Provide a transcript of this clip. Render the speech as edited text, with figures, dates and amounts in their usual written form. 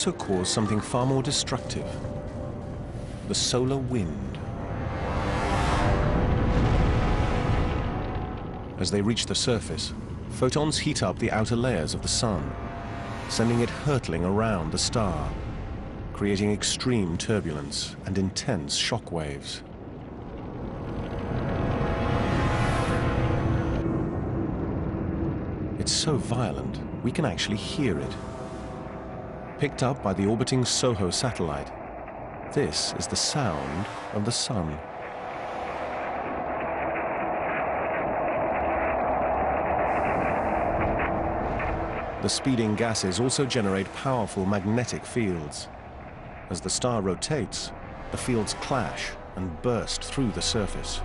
also cause something far more destructive: the solar wind. As they reach the surface, photons heat up the outer layers of the sun, sending it hurtling around the star, creating extreme turbulence and intense shock waves. It's so violent, we can actually hear it. Picked up by the orbiting SOHO satellite, this is the sound of the sun. The speeding gases also generate powerful magnetic fields. As the star rotates, the fields clash and burst through the surface.